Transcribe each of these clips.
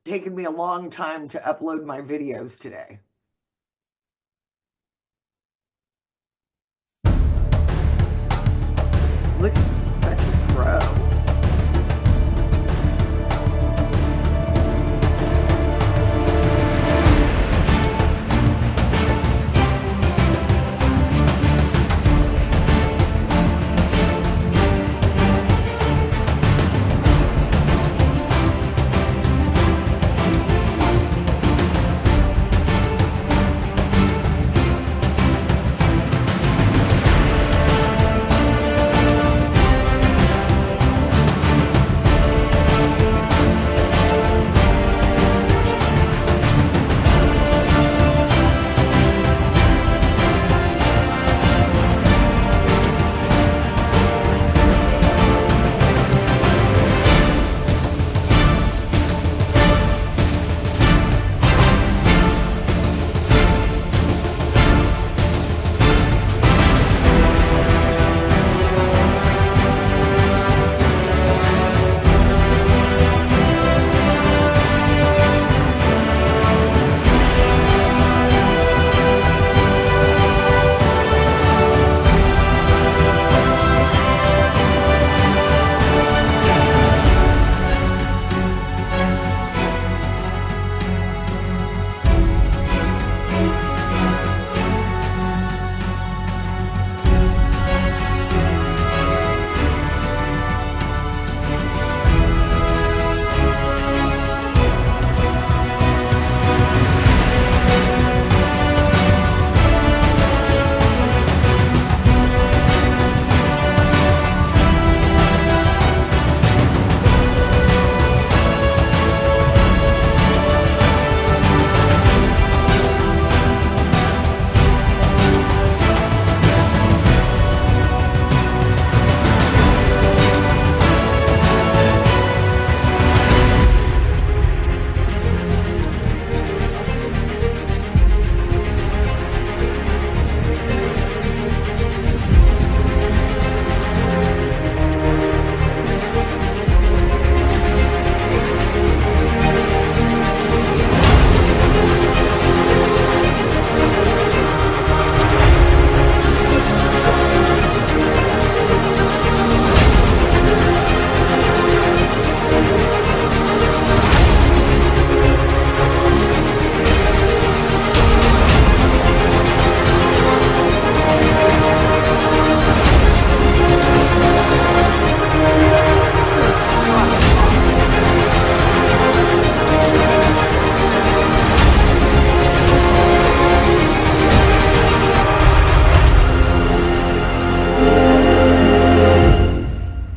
taken me a long time to upload my videos today. Look, such a pro.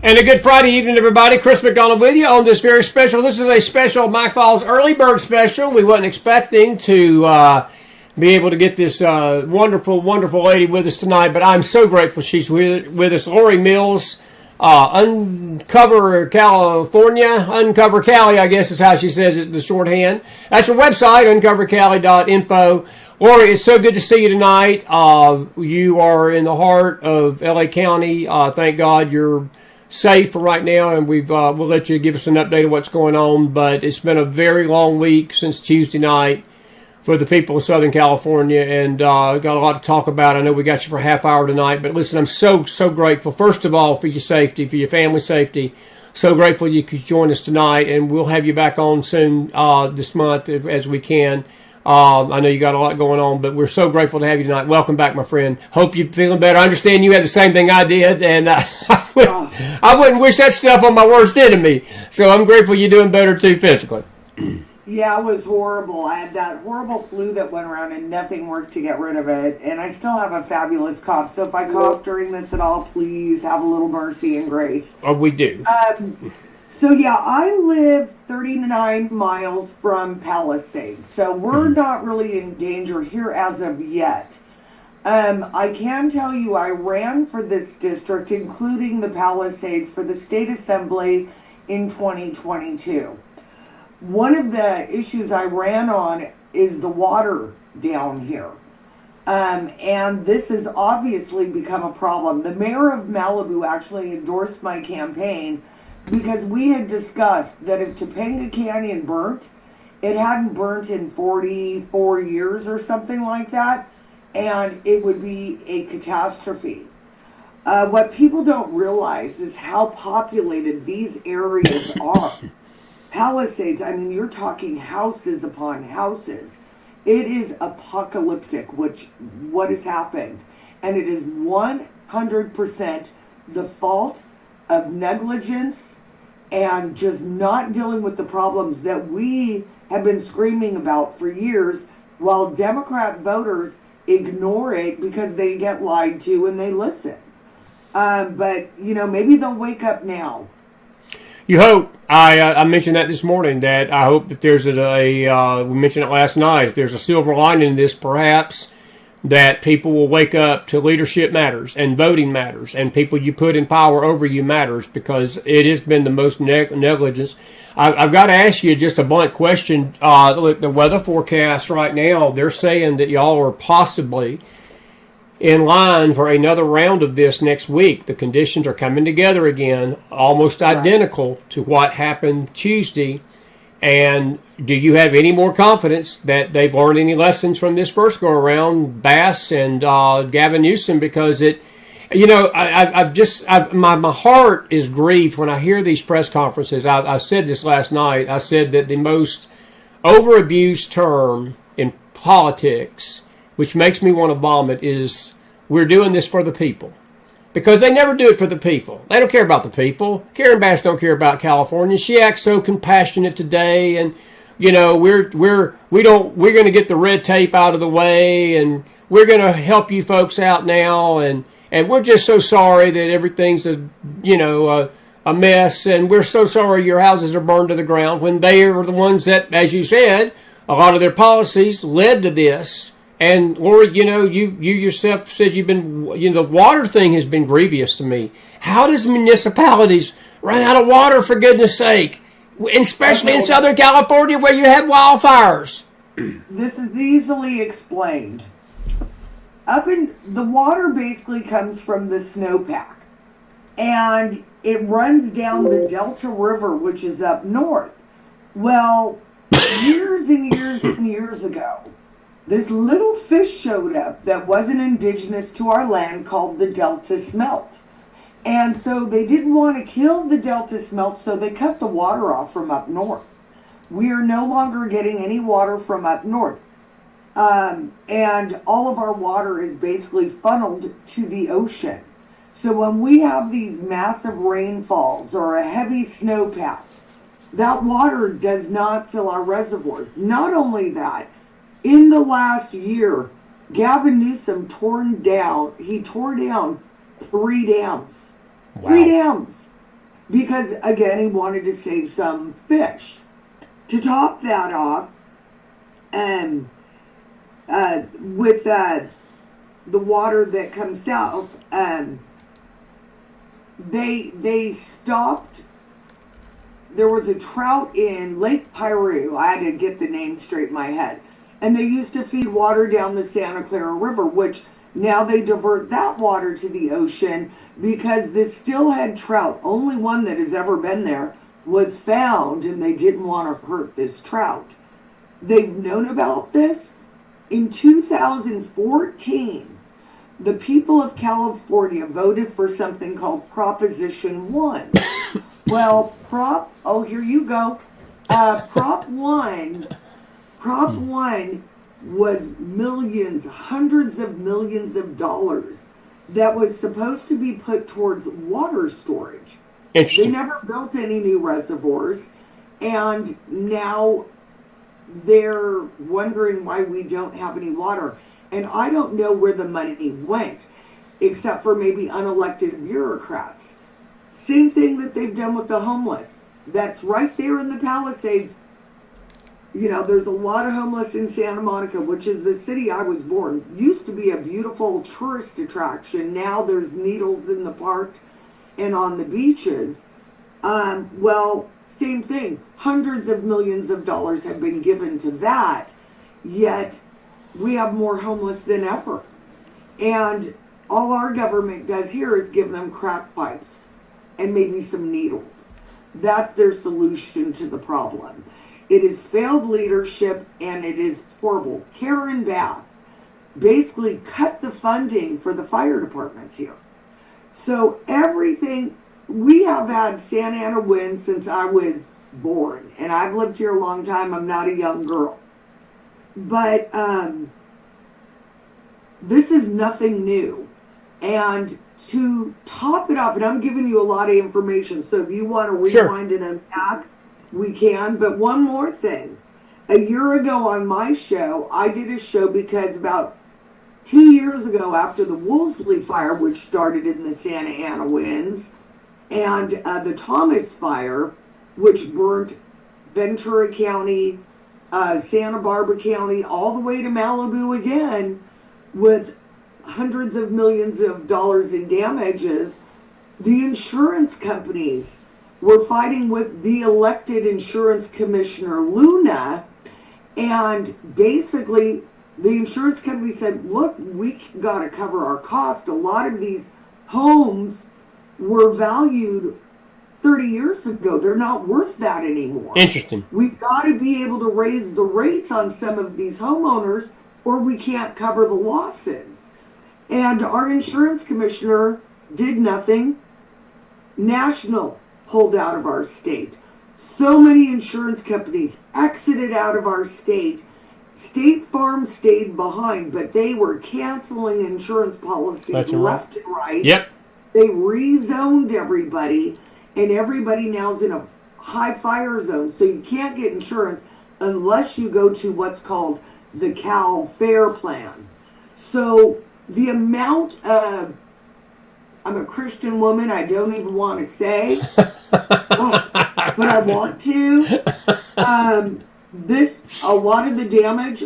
And a good Friday evening, everybody. Chris McDonald with you on this very special. This is a special McFiles early bird special. We wasn't expecting to be able to get this wonderful, wonderful lady with us tonight, but I'm so grateful she's with us. Lori Mills, Uncover California, Uncover Cali, I guess is how she says it, the shorthand. That's her website, uncovercali.info. Lori, it's so good to see you tonight. You are in the heart of LA County. Thank God you're safe for right now, and we'll let you give us an update of what's going on. But it's been a very long week since Tuesday night for the people of Southern California, and got a lot to talk about. I know we got you for a half hour tonight, but listen, I'm so grateful, first of all, for your safety, for your family safety. So grateful you could join us tonight, and we'll have you back on soon this month as we can. I know you got a lot going on, but we're so grateful to have you tonight. Welcome back, my friend. Hope you're feeling better. I understand you had the same thing I did, and I wouldn't wish that stuff on my worst enemy. So I'm grateful you're doing better, too, physically. Yeah, it was horrible. I had that horrible flu that went around and nothing worked to get rid of it. And I still have a fabulous cough. So if I cough during this at all, please have a little mercy and grace. Oh, we do. So yeah, I live 39 miles from Palisades. So we're not really in danger here as of yet. I can tell you I ran for this district, including the Palisades, for the state assembly in 2022. One of the issues I ran on is the water down here. And this has obviously become a problem. The mayor of Malibu actually endorsed my campaign because we had discussed that if Topanga Canyon burnt, It hadn't burnt in 44 years or something like that, and it would be a catastrophe. What people don't realize is how populated these areas are. Palisades, I mean, you're talking houses upon houses. It is apocalyptic, what has happened. And it is 100% the fault of negligence and just not dealing with the problems that we have been screaming about for years, while Democrat voters ignore it because they get lied to and they listen. But, you know, maybe they'll wake up now. You hope. I mentioned that this morning, that I hope that there's we mentioned it last night, if there's a silver lining in this, perhaps, that people will wake up to leadership matters and voting matters and people you put in power over you matters, because it has been the most negligence. I've got to ask you just a blunt question. Look, the weather forecast right now, they're saying that y'all are possibly in line for another round of this next week. The conditions are coming together again, almost identical to what happened Tuesday. And do you have any more confidence that they've learned any lessons from this first go around, Bass and Gavin Newsom? Because it, you know, my heart is grieved when I hear these press conferences. I said this last night. I said that the most overabused term in politics, which makes me want to vomit, is we're doing this for the people. Because they never do it for the people. They don't care about the people. Karen Bass don't care about California. She acts so compassionate today, and you know, we're going to get the red tape out of the way, and we're going to help you folks out now, and we're just so sorry that everything's a mess, and we're so sorry your houses are burned to the ground, when they are the ones that, as you said, a lot of their policies led to this. And Lori, you know, you yourself said you've been, you know, the water thing has been grievous to me. How does municipalities run out of water, for goodness sake, especially in Southern California where you have wildfires? This is easily explained. The water basically comes from the snowpack, and it runs down the Delta River, which is up north. Well, years and years and years ago, this little fish showed up that wasn't indigenous to our land, called the Delta smelt. And so they didn't want to kill the Delta smelt, so they cut the water off from up north. We are no longer getting any water from up north. And all of our water is basically funneled to the ocean. So when we have these massive rainfalls or a heavy snowpack, that water does not fill our reservoirs. Not only that, in the last year, Gavin Newsom tore down 3 dams. Wow. 3 dams. Because, again, he wanted to save some fish. To top that off, with the water that comes south, they stopped. There was a trout in Lake Piru. I had to get the name straight in my head. And they used to feed water down the Santa Clara River, which now they divert that water to the ocean because the steelhead trout, only one that has ever been there, was found, and they didn't want to hurt this trout. They've known about this. In 2014, the people of California voted for something called Proposition 1. Well, here you go. Prop 1 was millions, hundreds of millions of dollars that was supposed to be put towards water storage. They never built any new reservoirs, and now they're wondering why we don't have any water. And I don't know where the money went, except for maybe unelected bureaucrats. Same thing that they've done with the homeless. That's right there in the Palisades. You know, there's a lot of homeless in Santa Monica, which is the city I was born. Used to be a beautiful tourist attraction. Now there's needles in the park and on the beaches. Well, same thing. Hundreds of millions of dollars have been given to that, yet we have more homeless than ever. And all our government does here is give them crack pipes and maybe some needles. That's their solution to the problem. It is failed leadership, and it is horrible. Karen Bass basically cut the funding for the fire departments here. So everything, we have had Santa Ana winds since I was born, and I've lived here a long time. I'm not a young girl. But this is nothing new. And to top it off, and I'm giving you a lot of information, so if you want to rewind and unpack, we can. But one more thing. A year ago on my show, I did a show because about 2 years ago, after the Woolsey fire, which started in the Santa Ana winds, and the Thomas fire, which burnt Ventura County, Santa Barbara County, all the way to Malibu again, with hundreds of millions of dollars in damages, the insurance companies were fighting with the elected insurance commissioner, Luna, and basically the insurance company said, look, we got to cover our cost. A lot of these homes were valued 30 years ago. They're not worth that anymore. Interesting. We've got to be able to raise the rates on some of these homeowners, or we can't cover the losses. And our insurance commissioner did nothing. National pulled out of our state. So many insurance companies exited out of our state. State Farm stayed behind, but they were canceling insurance policies left and right. Yep. They rezoned everybody, and everybody now's in a high fire zone. So you can't get insurance unless you go to what's called the Cal Fair Plan. So the amount of, I'm a Christian woman, I don't even want to say, but I want to. A lot of the damage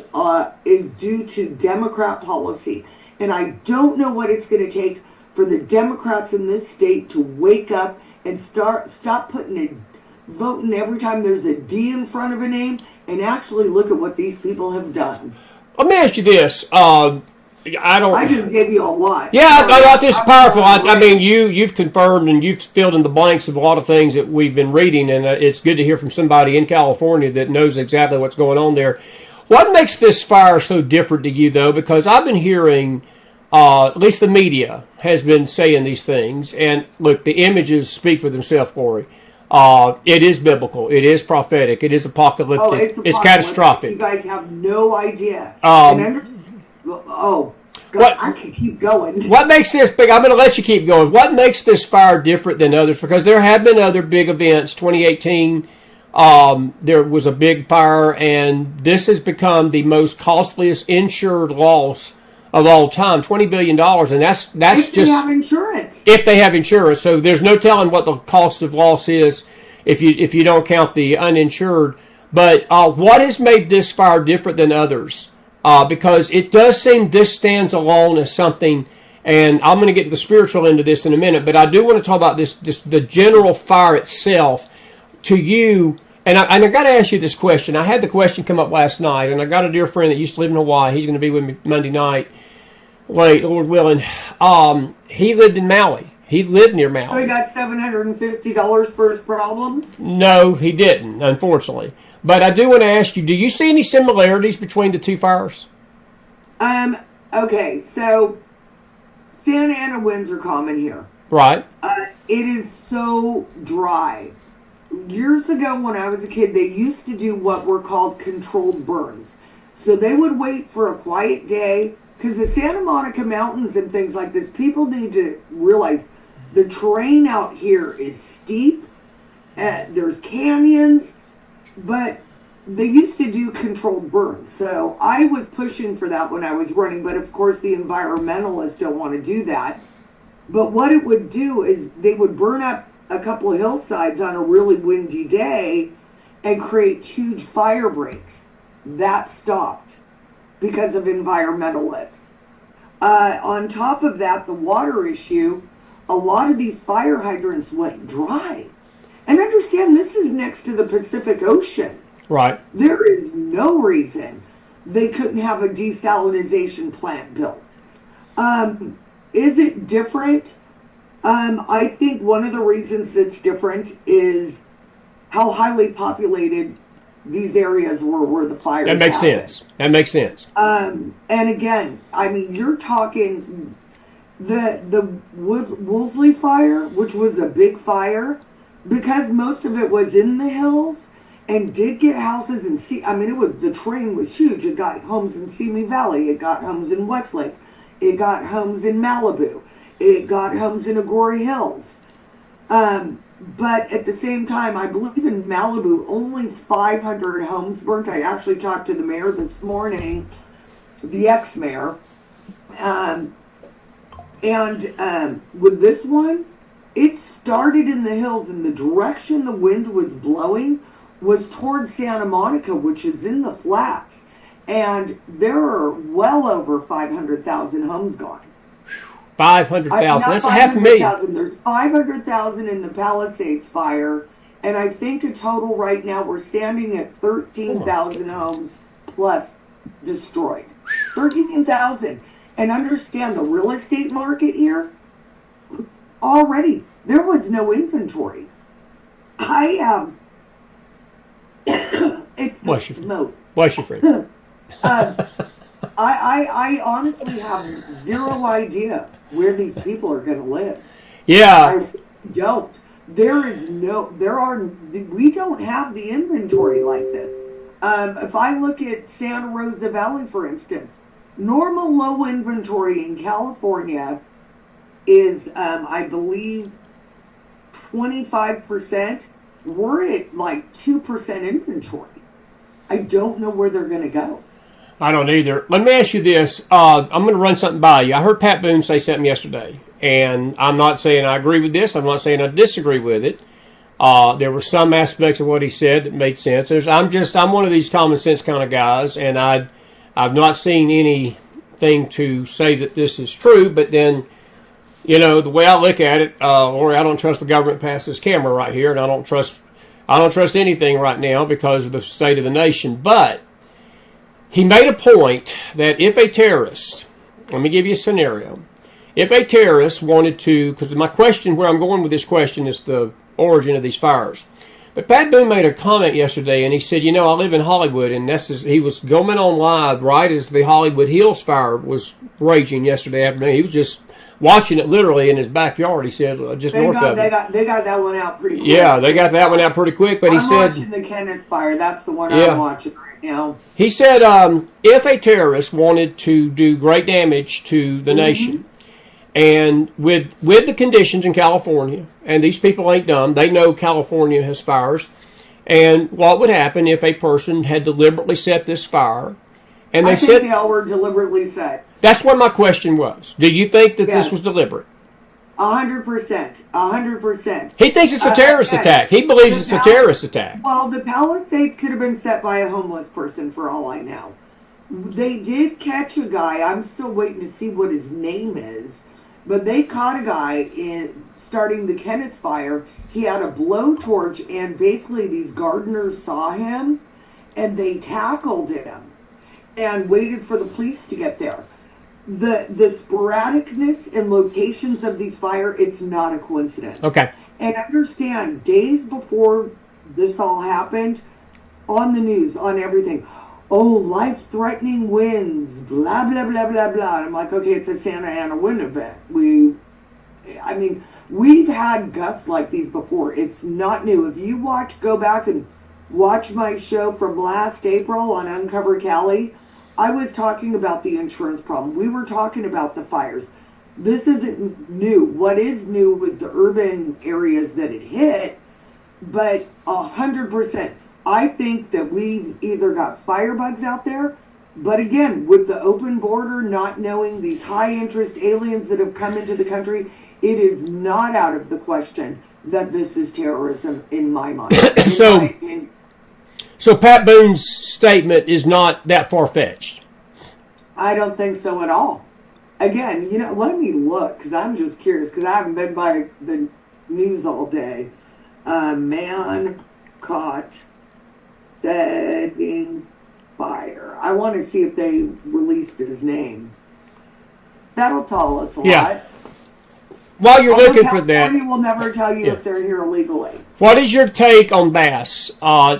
is due to Democrat policy. And I don't know what it's going to take for the Democrats in this state to wake up and stop voting every time there's a D in front of a name and actually look at what these people have done. Let me ask you this. I just gave you a lot. Yeah, I thought this is powerful. I mean, you've confirmed and you've filled in the blanks of a lot of things that we've been reading, and it's good to hear from somebody in California that knows exactly what's going on there. What makes this fire so different to you, though? Because I've been hearing, at least the media has been saying these things, and look, the images speak for themselves, Corey. It is biblical. It is prophetic. It is apocalyptic. It's catastrophic. You guys have no idea. I could keep going. What makes this big? I'm going to let you keep going. What makes this fire different than others? Because there have been other big events. 2018, there was a big fire, and this has become the most costliest insured loss of all time, $20 billion, and that's if just they have insurance. If they have insurance, so there's no telling what the cost of loss is if you don't count the uninsured. But what has made this fire different than others? Because it does seem this stands alone as something, and I'm going to get to the spiritual end of this in a minute, but I do want to talk about this the general fire itself to you. And I got to ask you this question. I had the question come up last night, and I got a dear friend that used to live in Hawaii. He's going to be with me Monday night, Lord willing. He lived in Maui. He lived near Maui. So he got $750 for his problems? No, he didn't, unfortunately. But I do want to ask you, do you see any similarities between the two fires? Okay, so Santa Ana winds are common here. Right. It is so dry. Years ago when I was a kid, they used to do what were called controlled burns. So they would wait for a quiet day, because the Santa Monica Mountains and things like this, people need to realize the terrain out here is steep. There's canyons. But they used to do controlled burns. So I was pushing for that when I was running. But of course, the environmentalists don't want to do that. But what it would do is they would burn up a couple of hillsides on a really windy day and create huge fire breaks. That stopped because of environmentalists. On top of that, the water issue, a lot of these fire hydrants went dry. And understand, this is next to the Pacific Ocean. Right. There is no reason they couldn't have a desalinization plant built. Is it different? I think one of the reasons it's different is how highly populated these areas where the fires That makes happen. sense. That makes sense. And again, I mean, you're talking the Woolsey fire, which was a big fire, because most of it was in the hills and did get houses in the terrain was huge. It got homes in Simi Valley. It got homes in Westlake. It got homes in Malibu. It got homes in Agoura Hills. But at the same time, I believe in Malibu, only 500 homes burnt. I actually talked to the mayor this morning, the ex-mayor. With this one, it started in the hills, and the direction the wind was blowing was towards Santa Monica, which is in the flats. And there are well over 500,000 homes gone. 500,000. That's a $500,000. There's 500,000 in the Palisades fire, and I think a total right now we're standing at 13,000 homes plus destroyed. 13,000. And understand the real estate market here. Already there was no inventory. It's the smoke. Bless you, friend. I honestly have zero idea where these people are going to live. Yeah. I don't. We don't have the inventory like this. If I look at Santa Rosa Valley, for instance, normal low inventory in California is, I believe, 25%. We're at like 2% inventory. I don't know where they're going to go. I don't either. Let me ask you this. I'm going to run something by you. I heard Pat Boone say something yesterday, and I'm not saying I agree with this. I'm not saying I disagree with it. There were some aspects of what he said that made sense. I'm one of these common sense kind of guys, and I've not seen anything to say that this is true. But then, the way I look at it, Lori, I don't trust the government past this camera right here, and I don't trust anything right now because of the state of the nation. But he made a point that if a terrorist, let me give you a scenario. If a terrorist wanted to, because my question, where I'm going with this question is the origin of these fires. But Pat Boone made a comment yesterday, and he said, I live in Hollywood, and he was going on live right as the Hollywood Hills fire was raging yesterday afternoon. He was just watching it literally in his backyard, he said, just north of it. They got that one out pretty quick. Yeah, they got that one out pretty quick, but he said... I'm watching the Kenneth fire. That's the one I'm watching right now. He said if a terrorist wanted to do great damage to the nation, and with the conditions in California, and these people ain't dumb, they know California has fires, and what would happen if a person had deliberately set this fire, and I think they all were deliberately set. That's what my question was. Do you think that this was deliberate? 100%. 100%. He thinks it's a terrorist attack. He believes it's a terrorist attack. Well, the Palisades could have been set by a homeless person for all I know. They did catch a guy. I'm still waiting to see what his name is. But they caught a guy starting the Kenneth fire. He had a blowtorch, and basically these gardeners saw him, and they tackled him and waited for the police to get there. The sporadicness and locations of these fires, it's not a coincidence. Okay. And understand, days before this all happened, on the news, on everything, life-threatening winds, blah, blah, blah, blah, blah. And I'm like, okay, it's a Santa Ana wind event. We've had gusts like these before. It's not new. If you go back and watch my show from last April on Uncover Cali, I was talking about the insurance problem. We were talking about the fires. This isn't new. What is new was the urban areas that it hit, but 100%. I think that we've either got firebugs out there, but again, with the open border, not knowing these high-interest aliens that have come into the country, it is not out of the question that this is terrorism in my mind. So Pat Boone's statement is not that far-fetched? I don't think so at all. Again, let me look, because I'm just curious, because I haven't been by the news all day. Man caught setting fire. I want to see if they released his name. That'll tell us a lot. While you're looking for that, California will never tell you if they're here illegally. What is your take on Bass?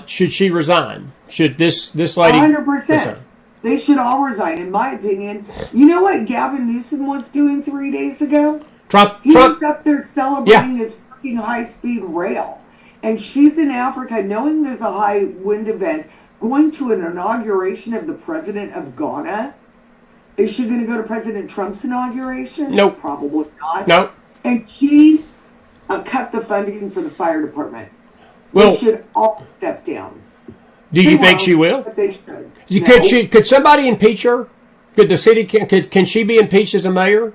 Should she resign? Should this lady? 100%. They should all resign, in my opinion. You know what Gavin Newsom was doing 3 days ago? He was up there celebrating his fucking high-speed rail. And she's in Africa, knowing there's a high wind event, going to an inauguration of the president of Ghana. Is she going to go to President Trump's inauguration? Nope. Probably not. Nope. And she cut the funding for the fire department. Well, they should all step down. Do you think she will? But they should. Could somebody impeach her? Could the city can she be impeached as a mayor?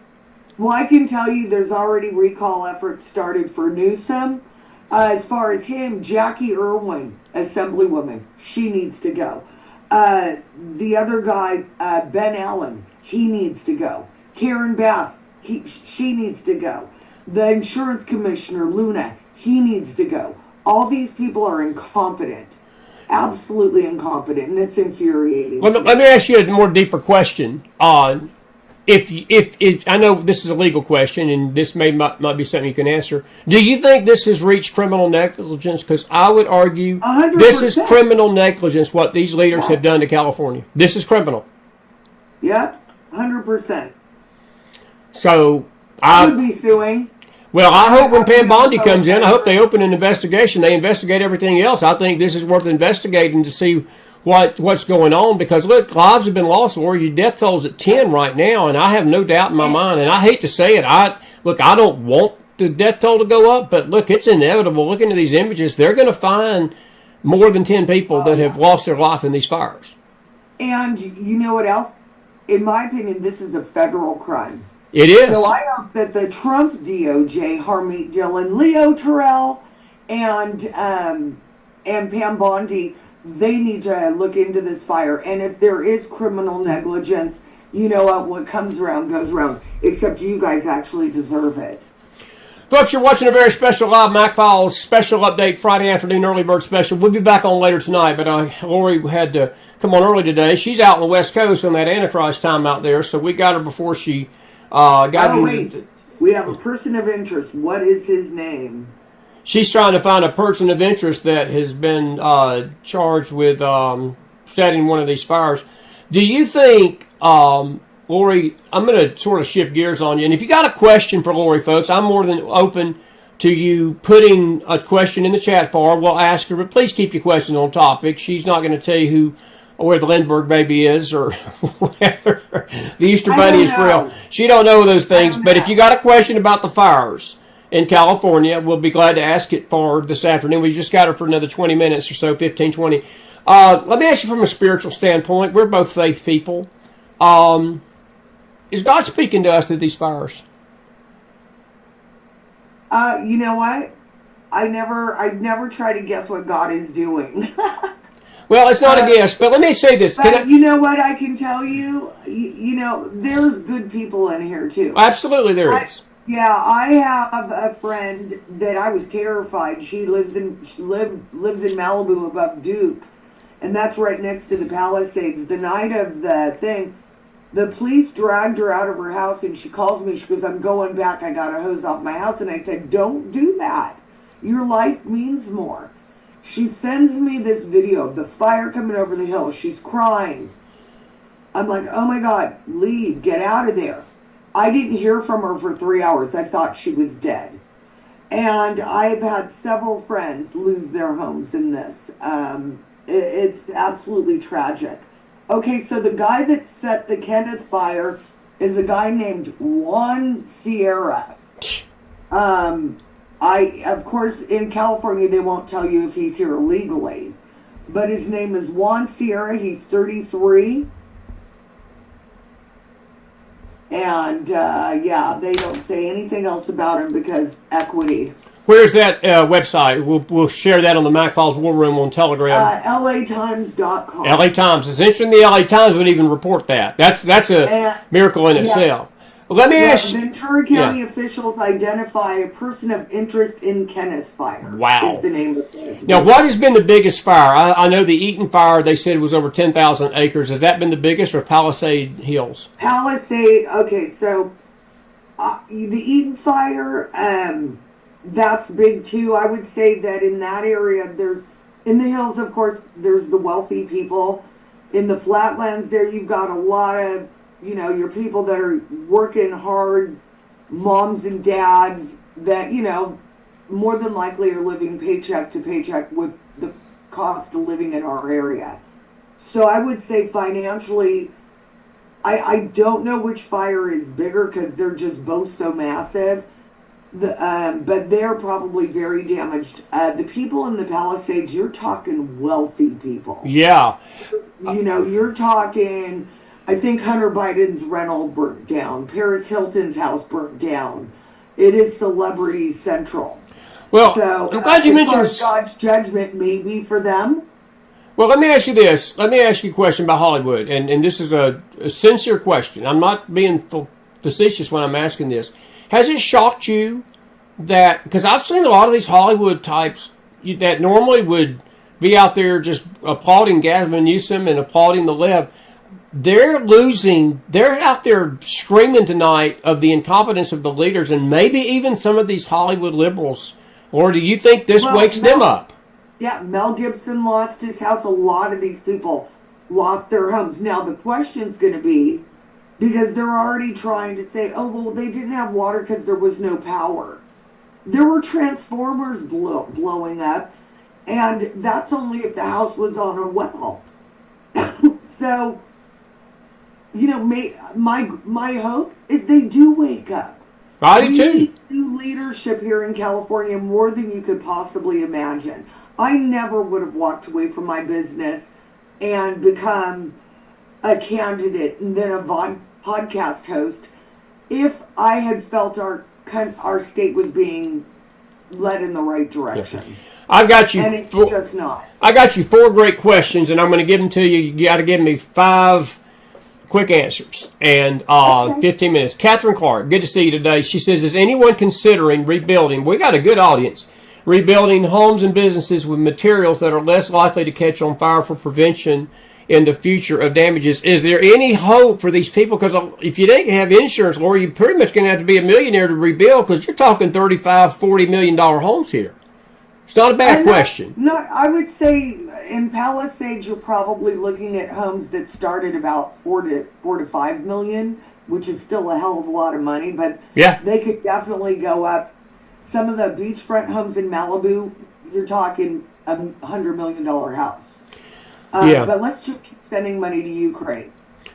Well, I can tell you there's already recall efforts started for Newsom. As far as him, Jackie Irwin, Assemblywoman, she needs to go. The other guy, Ben Allen, he needs to go. Karen Bass, she needs to go. The insurance commissioner, Luna, he needs to go. All these people are incompetent. Absolutely incompetent, and it's infuriating. Let me ask you a more deeper question. If I know this is a legal question, and this might be something you can answer. Do you think this has reached criminal negligence? Because I would argue 100%. This is criminal negligence. What these leaders have done to California, this is criminal. Yep, 100%. So I would be suing. Well, I hope when Pam Bondi comes in, I hope they open an investigation. They investigate everything else. I think this is worth investigating to see what's going on, because look, lives have been lost. Or your death toll's at 10 right now, and I have no doubt in my mind. And I hate to say it, I don't want the death toll to go up, but look, it's inevitable. Looking at these images, they're going to find more than 10 people that have lost their life in these fires. And you know what else? In my opinion, this is a federal crime. It is. So I hope that the Trump DOJ, Harmeet Dillon, Leo Terrell, and Pam Bondi, they need to look into this fire. And if there is criminal negligence, you know what comes around goes around. Except you guys actually deserve it. Folks, you're watching a very special live McFiles special update Friday afternoon early bird special. We'll be back on later tonight, but Lori had to come on early today. She's out on the West Coast on that Antichrist time out there, so we got her before she wait. We have a person of interest. What is his name? She's trying to find a person of interest that has been charged with setting one of these fires. Do you think, Lori, I'm going to sort of shift gears on you. And if you got a question for Lori, folks, I'm more than open to you putting a question in the chat for her. We'll ask her, but please keep your questions on topic. She's not going to tell you where the Lindbergh baby is or whether the Easter Bunny is real. She don't know those things. But if you got a question about the fires in California, we'll be glad to ask it for this afternoon. We just got her for another 20 minutes or so, 15, 20. Let me ask you from a spiritual standpoint. We're both faith people. Is God speaking to us through these fires? You know what? I never try to guess what God is doing. Well, it's not a guess, but let me say this. You know what I can tell you? You know, there's good people in here, too. Absolutely there is. I have a friend that I was terrified. She lives in Malibu above Duke's, and that's right next to the Palisades. The night of the thing, the police dragged her out of her house, and she calls me. She goes, "I'm going back. I got a hose off my house." And I said, "Don't do that. Your life means more." She sends me this video of the fire coming over the hill. She's crying. I'm like, "Oh my God, leave, get out of there." I didn't hear from her for 3 hours. I thought she was dead. And I've had several friends lose their homes in this. It's absolutely tragic. Okay, so the guy that set the Kenneth fire is a guy named Juan Sierra. Of course, in California, they won't tell you if he's here illegally. But his name is Juan Sierra. He's 33. And, they don't say anything else about him because equity. Where's that website? We'll share that on the McFiles War Room on Telegram. LATimes.com. LA Times. It's interesting the LA Times would even report that. That's a miracle in itself. Well, let me ask you. Ventura County officials identify a person of interest in Kenneth Fire. Wow. Is the name of it. Now, what has been the biggest fire? I know the Eaton fire, they said it was over 10,000 acres. Has that been the biggest, or Palisade Hills? Palisade, okay, so the Eaton fire, that's big too. I would say that in that area, there's In the hills, of course, there's the wealthy people. In the flatlands there, you've got a lot of, your people that are working hard, moms and dads that, more than likely are living paycheck to paycheck with the cost of living in our area. So I would say financially, I don't know which fire is bigger because they're just both so massive. But they're probably very damaged. The people in the Palisades, you're talking wealthy people. Yeah. You're talking, I think Hunter Biden's rental burnt down. Paris Hilton's house burnt down. It is celebrity central. Well, so, I'm glad you mentioned God's judgment may be for them. Well, let me ask you this. Let me ask you a question about Hollywood. And this is a sincere question. I'm not being facetious when I'm asking this. Has it shocked you that, because I've seen a lot of these Hollywood types that normally would be out there just applauding Gavin Newsom and applauding the left, they're out there screaming tonight of the incompetence of the leaders and maybe even some of these Hollywood liberals. Or do you think this wakes them up? Yeah, Mel Gibson lost his house. A lot of these people lost their homes. Now, the question's going to be, because they're already trying to say, oh, well, they didn't have water because there was no power. There were transformers blowing up, and that's only if the house was on a well. So, my hope is they do wake up. I do too. We need new leadership here in California more than you could possibly imagine. I never would have walked away from my business and become a candidate and then a podcast host if I had felt our state was being led in the right direction. Yeah. I've got you. And it's just not. I got you 4 great questions, and I'm going to give them to you. You got to give me 5 quick answers and 15 minutes. Catherine Clark, good to see you today. She says, is anyone considering rebuilding? We got a good audience. Rebuilding homes and businesses with materials that are less likely to catch on fire for prevention in the future of damages. Is there any hope for these people? Because if you didn't have insurance, Laura, you're pretty much going to have to be a millionaire to rebuild, because you're talking $35, $40 million homes here. It's not a bad question. No, I would say in Palisades, you're probably looking at homes that start at about $4 to $5 million, which is still a hell of a lot of money, but yeah, they could definitely go up. Some of the beachfront homes in Malibu, you're talking $100 million house. But let's just keep sending money to Ukraine.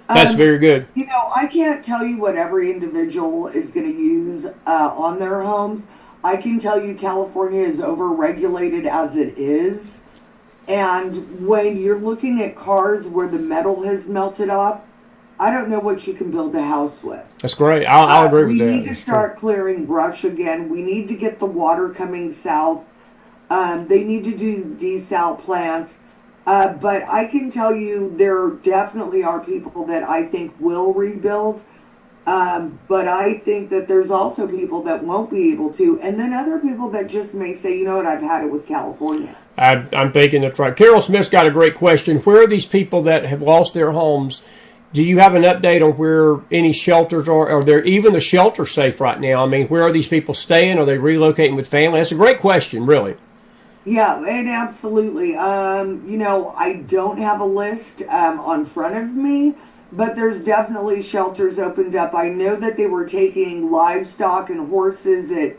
That's very good. I can't tell you what every individual is going to use on their homes. I can tell you California is over-regulated as it is. And when you're looking at cars where the metal has melted off, I don't know what you can build a house with. That's great. I'll agree with that. We need to start clearing brush again. We need to get the water coming south. They need to do desal plants. But I can tell you there definitely are people that I think will rebuild. But I think that there's also people that won't be able to. And then other people that just may say, you know what, I've had it with California. I'm thinking that's right. Carol Smith's got a great question. Where are these people that have lost their homes? Do you have an update on where any shelters are? Are there even the shelters safe right now? I mean, where are these people staying? Are they relocating with family? That's a great question, really. Yeah, and absolutely. I don't have a list on front of me, but there's definitely shelters opened up. I know that they were taking livestock and horses at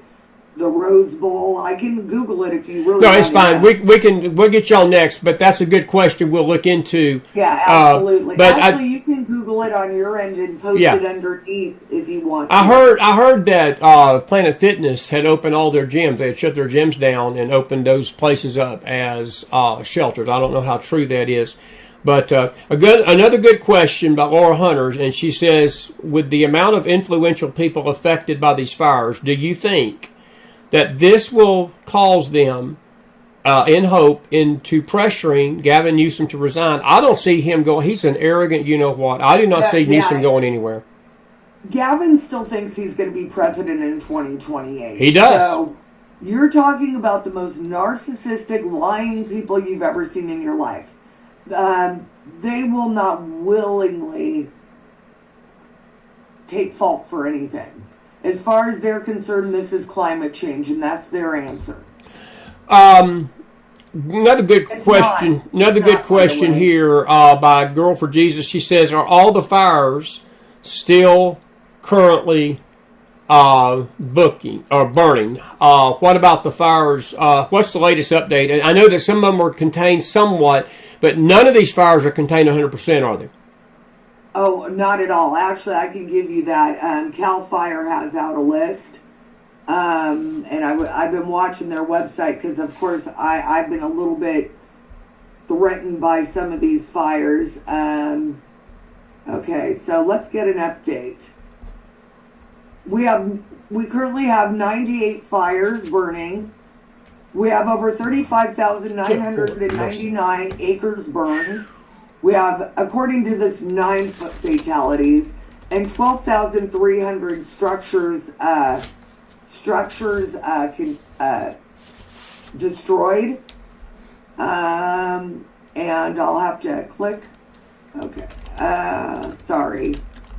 the Rose Bowl. I can Google it if you really want. No, it's fine. We'll get y'all next, but that's a good question. We'll look into. Yeah, absolutely. But you can Google it on your end and post it underneath if you want. I heard that Planet Fitness had opened all their gyms. They had shut their gyms down and opened those places up as shelters. I don't know how true that is. But another good question by Laura Hunters, and she says, with the amount of influential people affected by these fires, do you think that this will cause them, in hope, into pressuring Gavin Newsom to resign? I don't see him going. He's an arrogant, you know what. I do not see Newsom going anywhere. Gavin still thinks he's going to be president in 2028. He does. So you're talking about the most narcissistic, lying people you've ever seen in your life. They will not willingly take fault for anything. As far as they're concerned, this is climate change, and that's their answer. Another good question. Another good question here by Girl for Jesus. She says, "Are all the fires still currently booking or burning? What about the fires? What's the latest update?" And I know that some of them are contained somewhat, but none of these fires are contained 100%, are they? Oh, not at all. Actually, I can give you that. Cal Fire has out a list. And I've been watching their website because, of course, I've been a little bit threatened by some of these fires. Okay, so let's get an update. We currently have 98 fires burning. We have over 35,999 acres burned. We have, according to this, 9 fatalities and 12,300 structures destroyed. And I'll have to click. Okay. Sorry.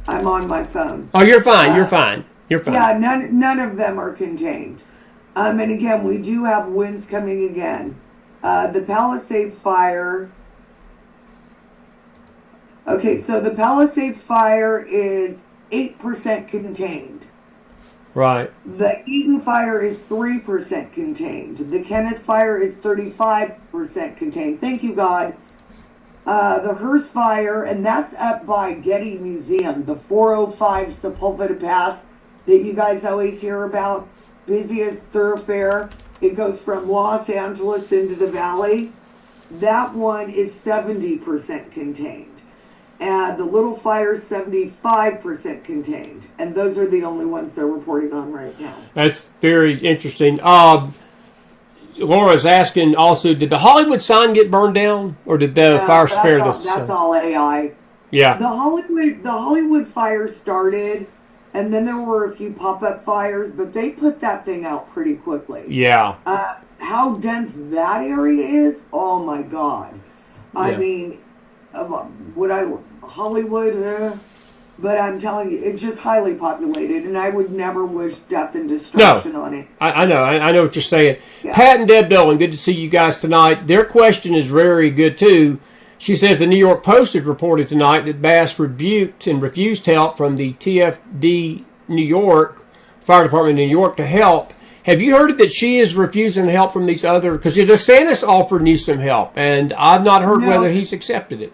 I'm on my phone. Oh, you're fine. You're fine. You're fine. Yeah, none of them are contained. And again, we do have winds coming again. The Palisades fire. Okay, so the Palisades fire is 8% contained. Right. The Eaton fire is 3% contained. The Kenneth fire is 35% contained. Thank you, God. The Hearst fire, and that's up by Getty Museum, the 405 Sepulveda Pass that you guys always hear about, busiest thoroughfare. It goes from Los Angeles into the valley. That one is 70% contained. And the Little Fire is 75% contained. And those are the only ones they're reporting on right now. That's very interesting. Laura's asking also, did the Hollywood sign get burned down? Or did the fire spare the sign? That's all AI. Yeah. The Hollywood fire started, and then there were a few pop-up fires, but they put that thing out pretty quickly. Yeah. How dense that area is, oh my God. I mean, Hollywood, but I'm telling you, it's just highly populated, and I would never wish death and destruction on it. I know what you're saying. Yeah. Pat and Deb Dolan, good to see you guys tonight. Their question is very good, too. She says the New York Post has reported tonight that Bass rebuked and refused help from the TFD New York, Fire Department of New York, to help. Have you heard that she is refusing help from these other... Because DeSantis offered Newsom help, and I've not heard whether he's accepted it.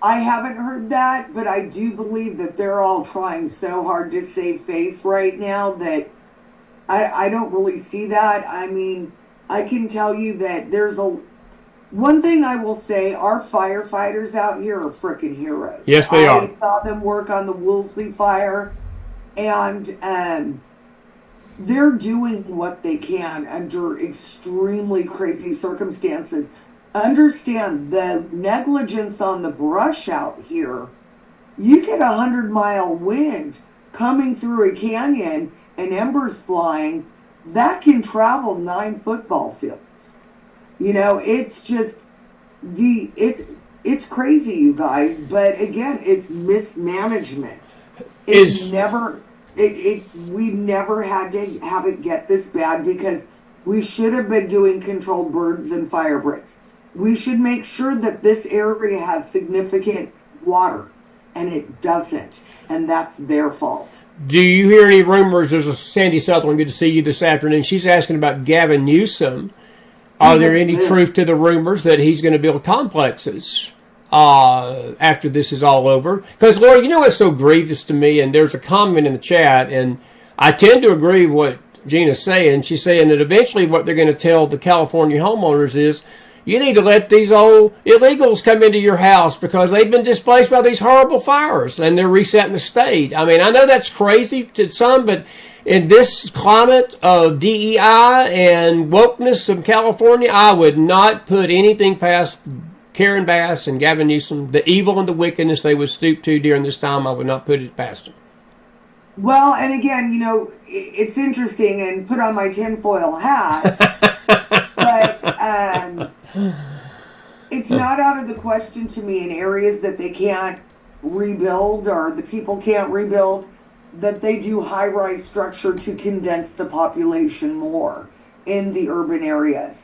I haven't heard that, but I do believe that they're all trying so hard to save face right now that I don't really see that. I mean, I can tell you that there's one thing I will say, our firefighters out here are freaking heroes. Yes, they are. I saw them work on the Woolsey fire, and they're doing what they can under extremely crazy circumstances. Understand the negligence on the brush out here. You get 100-mile wind coming through a canyon and embers flying, that can travel 9 football fields. You know, it's just it's crazy, you guys. But again, it's mismanagement. We never had to have it get this bad because we should have been doing controlled burns and fire breaks. We should make sure that this area has significant water, and it doesn't, and that's their fault. Do you hear any rumors? There's a Sandy Sutherland, good to see you this afternoon. She's asking about Gavin Newsom. Are there any truth to the rumors that he's going to build complexes after this is all over? Because, Laura, you know what's so grievous to me, and there's a comment in the chat, and I tend to agree with what Gina's saying. She's saying that eventually what they're going to tell the California homeowners is, you need to let these old illegals come into your house because they've been displaced by these horrible fires and they're resetting the state. I mean, I know that's crazy to some, but in this climate of DEI and wokeness in California, I would not put anything past Karen Bass and Gavin Newsom. The evil and the wickedness they would stoop to during this time, I would not put it past them. Well, and again, you know, it's interesting, and put on my tinfoil hat, but it's not out of the question to me in areas that they can't rebuild or the people can't rebuild, that they do high-rise structure to condense the population more in the urban areas.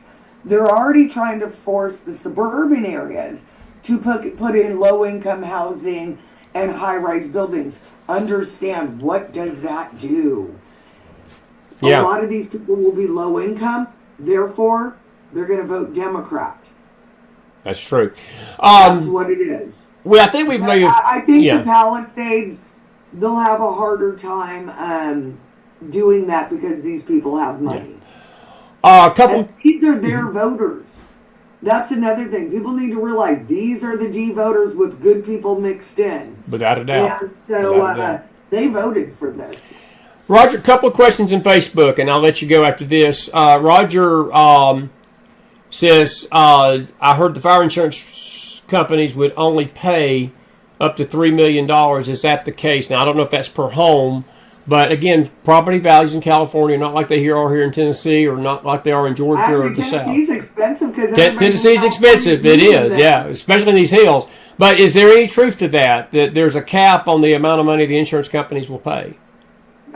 They're already trying to force the suburban areas to put in low-income housing and high-rise buildings. Understand, what does that do? Yeah. A lot of these people will be low income, therefore they're going to vote Democrat. That's true. That's what it is. Well, I think we may have. I think the Palisades, they'll have a harder time doing that because these people have money. A couple. And these are their voters. That's another thing. People need to realize these are the D voters with good people mixed in. Without a doubt. And so they voted for this. Roger, a couple of questions in Facebook, and I'll let you go after this. Roger says, I heard the fire insurance companies would only pay up to $3 million. Is that the case? Now, I don't know if that's per home, but again, property values in California are not like they are here in Tennessee, or not like they are in Georgia or the South. Tennessee's expensive because Tennessee's expensive. It is, yeah, especially in these hills. But is there any truth to that there's a cap on the amount of money the insurance companies will pay?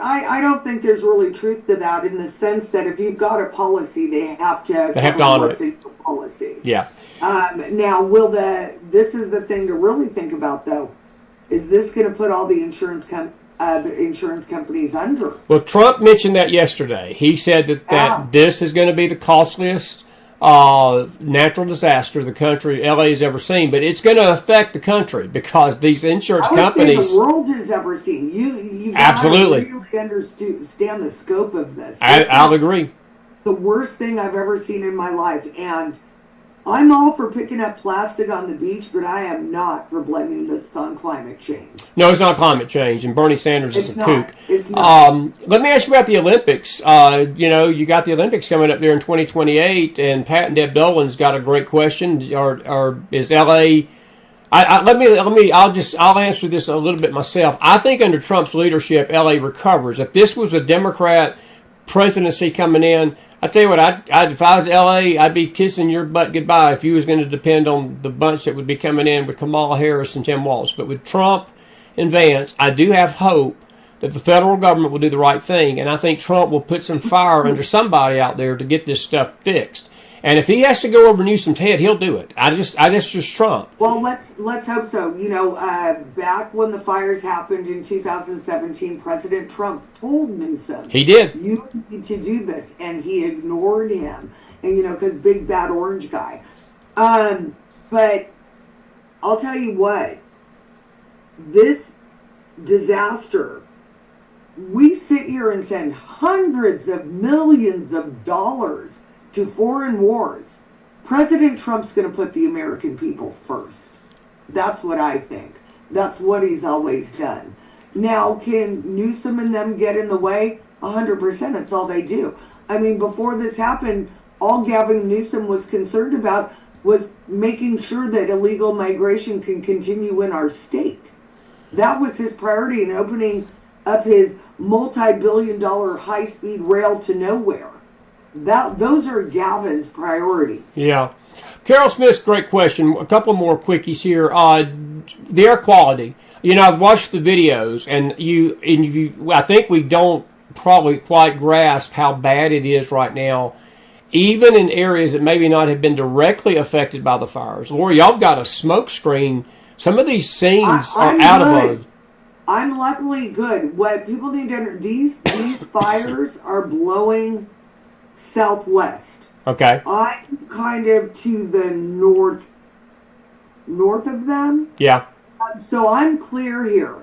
I don't think there's really truth to that, in the sense that if you've got a policy, they have to honor what's in your policy. Yeah. Now, this is the thing to really think about, though. Is this going to put all the insurance companies under? Well, Trump mentioned that yesterday. He said that this is going to be the costliest natural disaster the country, LA, has ever seen. But it's going to affect the country because these insurance companies. Say the world has ever seen. You absolutely really understand the scope of this. I'll agree. The worst thing I've ever seen in my life, and I'm all for picking up plastic on the beach, but I am not for blaming this on climate change. No, it's not climate change, and Bernie Sanders is a kook. It's not. Let me ask you about the Olympics. You got the Olympics coming up there in 2028, and Pat and Deb Dolan's got a great question. Or is LA? I'll answer this a little bit myself. I think under Trump's leadership, LA recovers. If this was a Democrat presidency coming in, I tell you what, if I was LA, I'd be kissing your butt goodbye if you was going to depend on the bunch that would be coming in with Kamala Harris and Tim Walz. But with Trump and Vance, I do have hope that the federal government will do the right thing, and I think Trump will put some fire under somebody out there to get this stuff fixed. And if he has to go over Newsom's head, he'll do it. That's just Trump. Well, let's hope so. Back when the fires happened in 2017, President Trump told Newsom, he did, you need to do this, and he ignored him. And because big bad orange guy. But I'll tell you what, this disaster, we sit here and send hundreds of millions of dollars to foreign wars. President Trump's going to put the American people first. That's what I think. That's what he's always done. Now, can Newsom and them get in the way? 100%. That's all they do. I mean, before this happened, all Gavin Newsom was concerned about was making sure that illegal migration can continue in our state. That was his priority in opening up his multi-billion-dollar high-speed rail to nowhere. Those are Gavin's priorities. Yeah. Carol Smith's great question. A couple more quickies here. The air quality. I've watched the videos, and I think we don't probably quite grasp how bad it is right now, even in areas that maybe not have been directly affected by the fires. Lori, y'all got a smoke screen. Some of these scenes are out of. I'm luckily good. What people need to understand, these fires are blowing southwest. Okay. I'm kind of to the north of them. Yeah. So I'm clear here.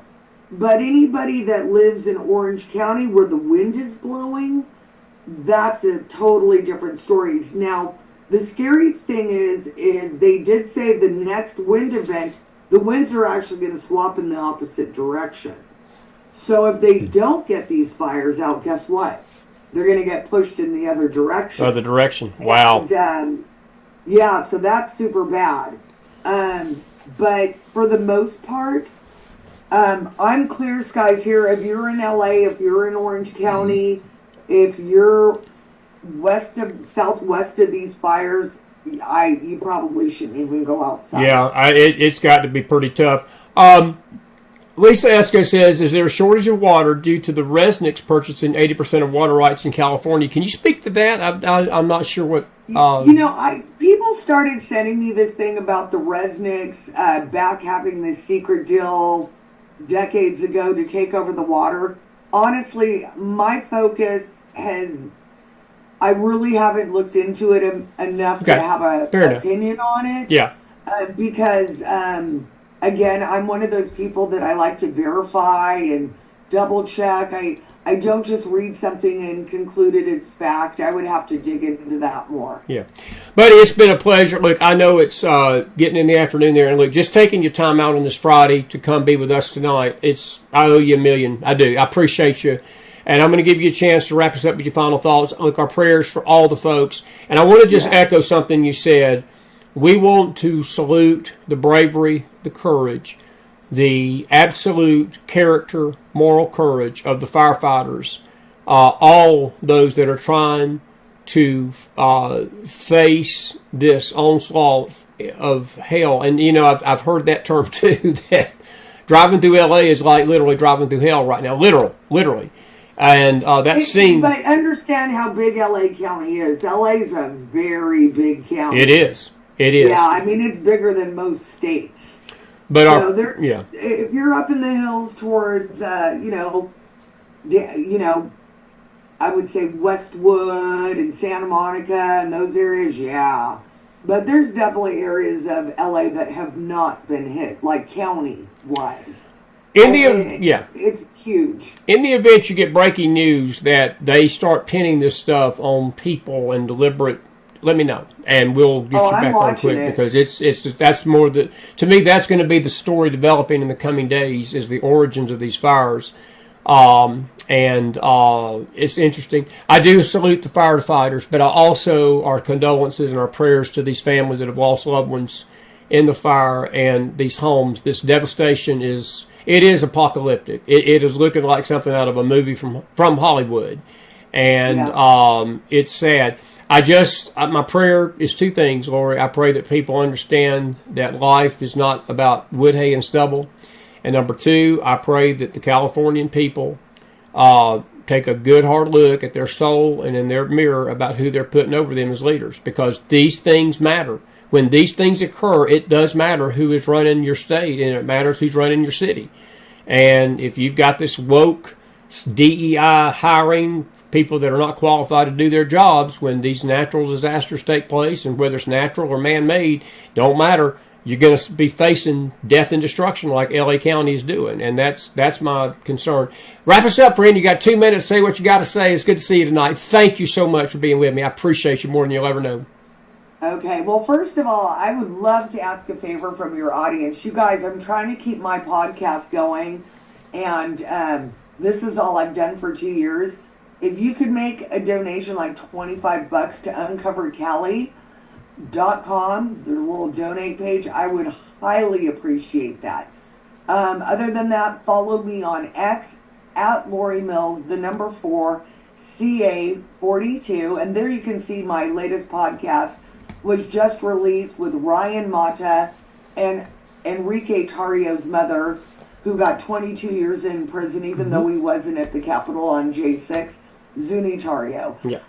But anybody that lives in Orange County where the wind is blowing, that's a totally different story. Now, the scary thing is they did say the next wind event, the winds are actually going to swap in the opposite direction. So if they don't get these fires out, guess what? They're going to get pushed in the other direction. Other direction. Wow. And, so that's super bad. But for the most part, I'm clear skies here. If you're in LA, if you're in Orange County, if you're southwest of these fires, you probably shouldn't even go outside. Yeah, it's got to be pretty tough. Lisa Esco says, is there a shortage of water due to the Resnicks purchasing 80% of water rights in California? Can you speak to that? I'm not sure what... people started sending me this thing about the Resnicks back having this secret deal decades ago to take over the water. Honestly, my focus I really haven't looked into it enough to have an opinion on it. Yeah. Because... again, I'm one of those people that I like to verify and double check. I don't just read something and conclude it as fact. I would have to dig into that more. Yeah. Buddy, it's been a pleasure. Look, I know it's getting in the afternoon there. And look, just taking your time out on this Friday to come be with us tonight, I owe you a million. I do. I appreciate you. And I'm going to give you a chance to wrap us up with your final thoughts. Look, our prayers for all the folks. And I want to just echo something you said. We want to salute the bravery, the courage, the absolute character, moral courage of the firefighters, all those that are trying to face this onslaught of hell. And, I've heard that term too, that driving through LA is like literally driving through hell right now, literally. And that scene... But understand how big LA County is. LA is a very big county. It is. It is. Yeah, I mean, it's bigger than most states. But if you're up in the hills towards, I would say Westwood and Santa Monica and those areas, yeah. But there's definitely areas of LA that have not been hit, like county-wise. It's huge. In the event you get breaking news that they start pinning this stuff on people and deliberate, let me know, and we'll get you back on quick because that's more to me that's going to be the story developing in the coming days is the origins of these fires, and it's interesting. I do salute the firefighters, but I also our condolences and our prayers to these families that have lost loved ones in the fire and these homes. This devastation is apocalyptic. It is looking like something out of a movie from Hollywood, and it's sad. My prayer is two things, Lori. I pray that people understand that life is not about wood, hay, and stubble. And number two, I pray that the Californian people take a good hard look at their soul and in their mirror about who they're putting over them as leaders, because these things matter. When these things occur, it does matter who is running your state, and it matters who's running your city. And if you've got this woke DEI hiring people that are not qualified to do their jobs when these natural disasters take place, and whether it's natural or man-made, don't matter. You're going to be facing death and destruction like LA County is doing, and that's my concern. Wrap us up, friend. You got 2 minutes. Say what you got to say. It's good to see you tonight. Thank you so much for being with me. I appreciate you more than you'll ever know. Okay, well, first of all, I would love to ask a favor from your audience. You guys, I'm trying to keep my podcast going, and this is all I've done for 2 years. If you could make a donation like $25 to uncovercali.com, their little donate page, I would highly appreciate that. Other than that, follow me on X at Lori Mills, 4 CA42, and there you can see my latest podcast was just released with Ryan Mata and Enrique Tarrio's mother, who got 22 years in prison, even though he wasn't at the Capitol on J6. Zuni Tario. Yeah.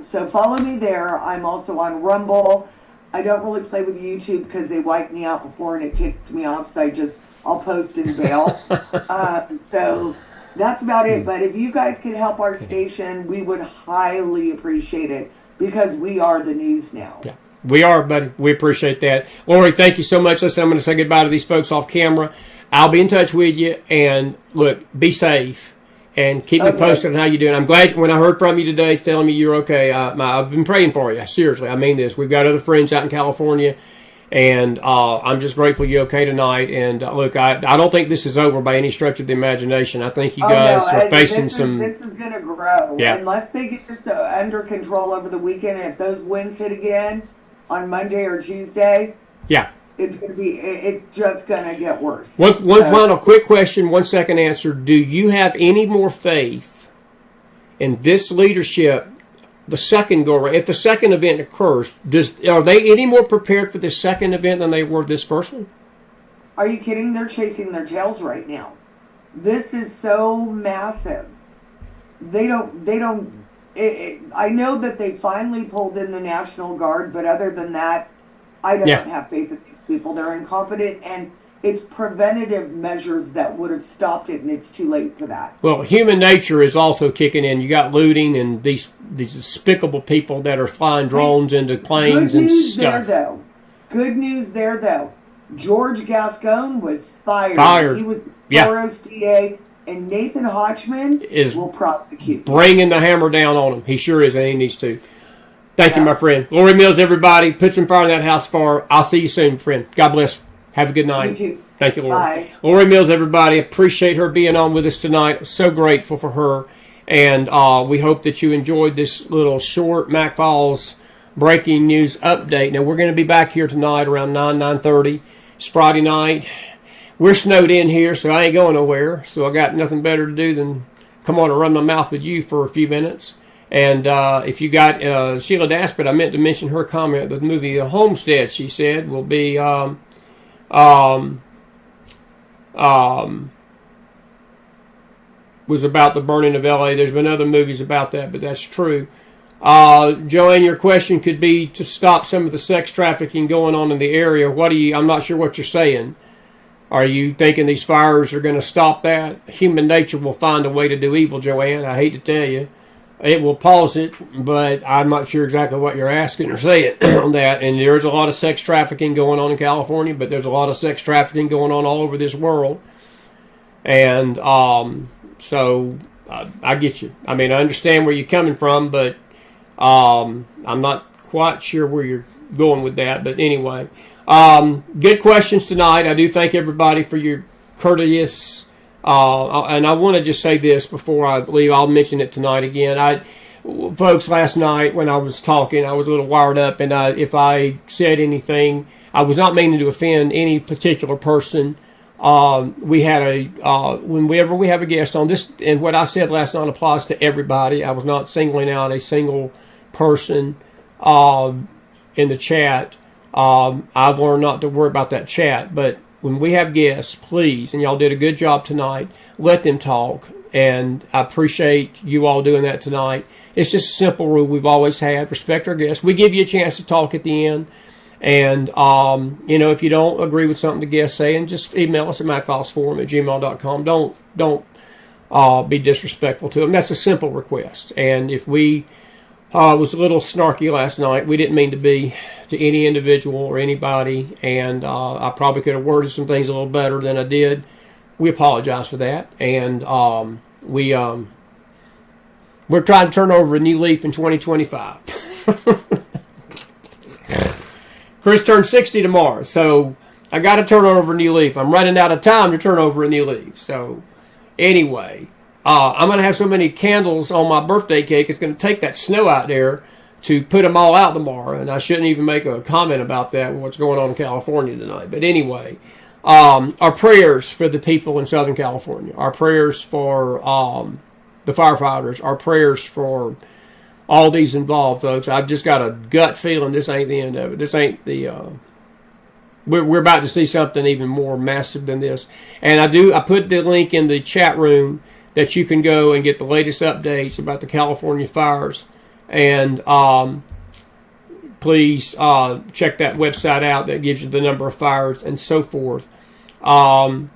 So follow me there. I'm also on Rumble. I don't really play with YouTube because they wiped me out before and it kicked me off, so I'll post and bail. So that's about it. But if you guys could help our station, we would highly appreciate it, because we are the news now. Yeah, we are, buddy. We appreciate that. Lori, thank you so much. Listen, I'm going to say goodbye to these folks off camera. I'll be in touch with you, and look, be safe. And keep me posted on how you're doing. I'm glad when I heard from you today telling me you're okay. I've been praying for you. Seriously, I mean this. We've got other friends out in California, and I'm just grateful you're okay tonight. And look, I don't think this is over by any stretch of the imagination. I think you guys are facing some... This is going to grow. Yeah. Unless they get this under control over the weekend, and if those winds hit again on Monday or Tuesday... Yeah. It's just going to get worse. One final quick question, 1 second answer. Do you have any more faith in this leadership, the second go around? If the second event occurs, are they any more prepared for this second event than they were this first one? Are you kidding? They're chasing their tails right now. This is so massive. They don't, I know that they finally pulled in the National Guard, but other than that, I don't have faith in these people. They're incompetent, and it's preventative measures that would have stopped it, and it's too late for that. Well, human nature is also kicking in. You got looting and these despicable people that are flying drones into planes and stuff. Good news there, though. George Gascon was fired. He was Boros DA, and Nathan Hodgman will prosecute. Bringing the hammer down on him. He sure is, and he needs to. Thank you, my friend. Lori Mills, everybody. Put some fire in that house fire. I'll see you soon, friend. God bless. Have a good night. You too. Thank you, Lori. Bye. Lori Mills, everybody. Appreciate her being on with us tonight. So grateful for her. And we hope that you enjoyed this little short McFiles breaking news update. Now, we're going to be back here tonight around 9:30. It's Friday night. We're snowed in here, so I ain't going nowhere. So I got nothing better to do than come on and run my mouth with you for a few minutes. And if you got Sheila Daspert, I meant to mention her comment. The movie The Homestead, she said, will be was about the burning of L.A. There's been other movies about that, but that's true. Joanne, your question could be to stop some of the sex trafficking going on in the area. I'm not sure what you're saying. Are you thinking these fires are going to stop that? Human nature will find a way to do evil, Joanne. I hate to tell you. It will pause it, but I'm not sure exactly what you're asking or saying on that. And there's a lot of sex trafficking going on in California, but there's a lot of sex trafficking going on all over this world. And so I get you. I mean, I understand where you're coming from, but I'm not quite sure where you're going with that. But anyway, good questions tonight. I do thank everybody for your courteous. And I want to just say this before I leave. I'll mention it tonight again. Folks, last night when I was talking, I was a little wired up, and if I said anything, I was not meaning to offend any particular person. We had whenever we have a guest on this, and what I said last night applies to everybody. I was not singling out a single person in the chat. I've learned not to worry about that chat, but when we have guests, please, and y'all did a good job tonight, let them talk, and I appreciate you all doing that tonight. It's just a simple rule we've always had. Respect our guests. We give you a chance to talk at the end, and, if you don't agree with something the guests say, and just email us at McFilesForum@gmail.com. Don't be disrespectful to them. That's a simple request, and if we was a little snarky last night, we didn't mean to be to any individual or anybody, and I probably could have worded some things a little better than I did. We apologize for that, and we're trying to turn over a new leaf in 2025. Chris turned 60 tomorrow, so I got to turn over a new leaf. I'm running out of time to turn over a new leaf. So anyway, I'm going to have so many candles on my birthday cake, it's going to take that snow out there to put them all out tomorrow, and I shouldn't even make a comment about that, what's going on in California tonight. But anyway, our prayers for the people in Southern California, our prayers for the firefighters, our prayers for all these involved, folks. I've just got a gut feeling this ain't the end of it. This ain't the... We're about to see something even more massive than this. And I put the link in the chat room that you can go and get the latest updates about the California fires. And please check that website out that gives you the number of fires and so forth. And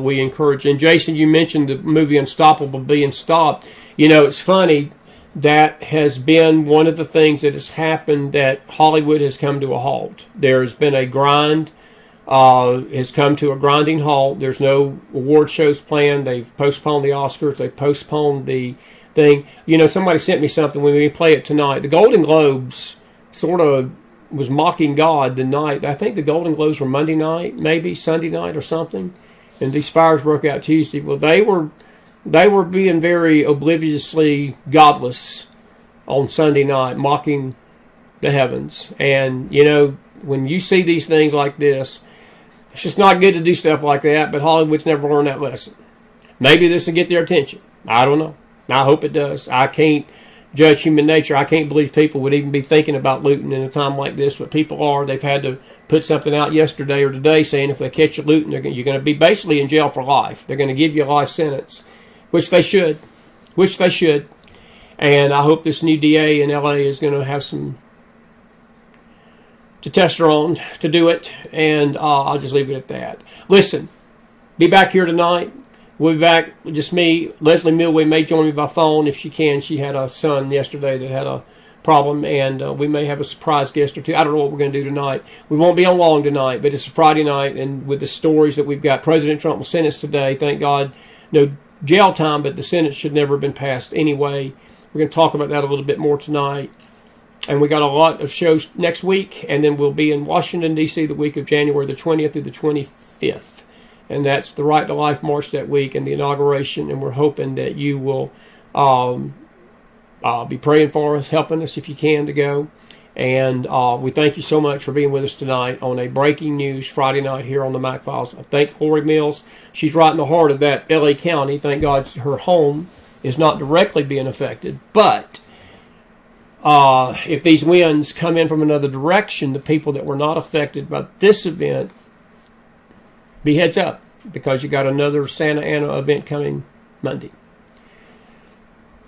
we encourage. And Jason, you mentioned the movie Unstoppable being stopped. It's funny. That has been one of the things that has happened, that Hollywood has come to a halt. There's been a grind, has come to a grinding halt. There's no award shows planned. They've postponed the Oscars. They've postponed the thing. Somebody sent me something when we play it tonight. The Golden Globes sort of was mocking God the night. I think the Golden Globes were Monday night, maybe Sunday night or something. And these fires broke out Tuesday. Well, they were being very obliviously godless on Sunday night, mocking the heavens. And, when you see these things like this, it's just not good to do stuff like that, but Hollywood's never learned that lesson. Maybe this will get their attention. I don't know. I hope it does. I can't judge human nature. I can't believe people would even be thinking about looting in a time like this, but people are. They've had to put something out yesterday or today saying if they catch you looting, you're going to be basically in jail for life. They're going to give you a life sentence, which they should. And I hope this new DA in LA is going to have some testosterone to do it, and I'll just leave it at that. Listen, be back here tonight. We'll be back, just me. Leslie Milway may join me by phone if she can. She had a son yesterday that had a problem, and we may have a surprise guest or two. I don't know what we're going to do tonight. We won't be on long tonight, but it's a Friday night, and with the stories that we've got, President Trump was sentenced today. Thank God, no jail time, but the sentence should never have been passed anyway. We're going to talk about that a little bit more tonight. And we got a lot of shows next week, and then we'll be in Washington, D.C. the week of January the 20th through the 25th. And that's the Right to Life March that week and the inauguration, and we're hoping that you will be praying for us, helping us if you can to go. And we thank you so much for being with us tonight on a breaking news Friday night here on the McFiles. I thank Lori Mills. She's right in the heart of that L.A. County. Thank God her home is not directly being affected, but if these winds come in from another direction, the people that were not affected by this event, be heads up, because you got another Santa Ana event coming Monday.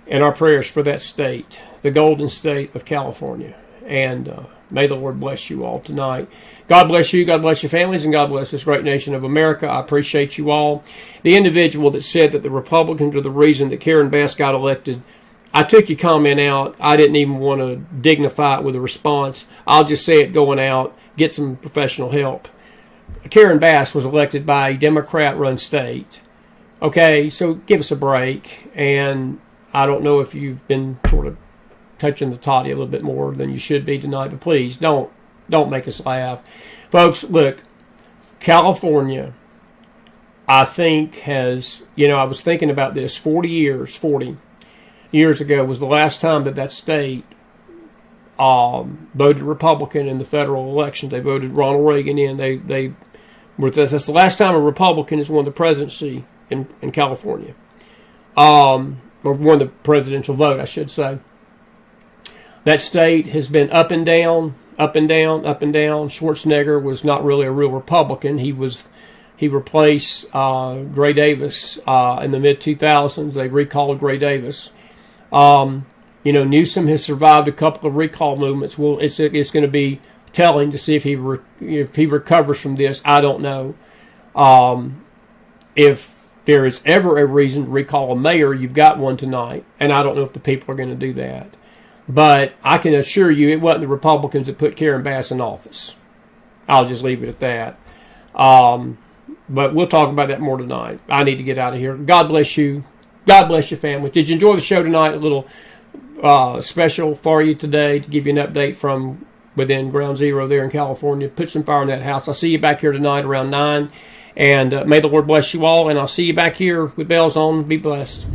And our prayers for that state, the golden state of California. And may the Lord bless you all tonight. God bless you, God bless your families, and God bless this great nation of America. I appreciate you all. The individual that said that the Republicans are the reason that Karen Bass got elected, I took your comment out. I didn't even want to dignify it with a response. I'll just say it going out. Get some professional help. Karen Bass was elected by a Democrat-run state. Okay, so give us a break. And I don't know if you've been sort of touching the toddy a little bit more than you should be tonight, but please don't make us laugh. Folks, look, California, I think has, I was thinking about this, 40 years ago was the last time that state voted Republican in the federal elections. They voted Ronald Reagan in. That's the last time a Republican has won the presidency in California, or won the presidential vote, I should say. That state has been up and down, up and down, up and down. Schwarzenegger was not really a real Republican. He replaced Gray Davis in the mid-2000s. They recalled Gray Davis. Newsom has survived a couple of recall movements. Well, it's going to be telling to see if he recovers from this. I don't know. If there is ever a reason to recall a mayor, you've got one tonight, and I don't know if the people are going to do that. But I can assure you it wasn't the Republicans that put Karen Bass in office. I'll just leave it at that. But we'll talk about that more tonight. I need to get out of here. God bless you. God bless your family. Did you enjoy the show tonight? A little special for you today to give you an update from within Ground Zero there in California. Put some fire in that house. I'll see you back here tonight around 9. And may the Lord bless you all. And I'll see you back here with bells on. Be blessed.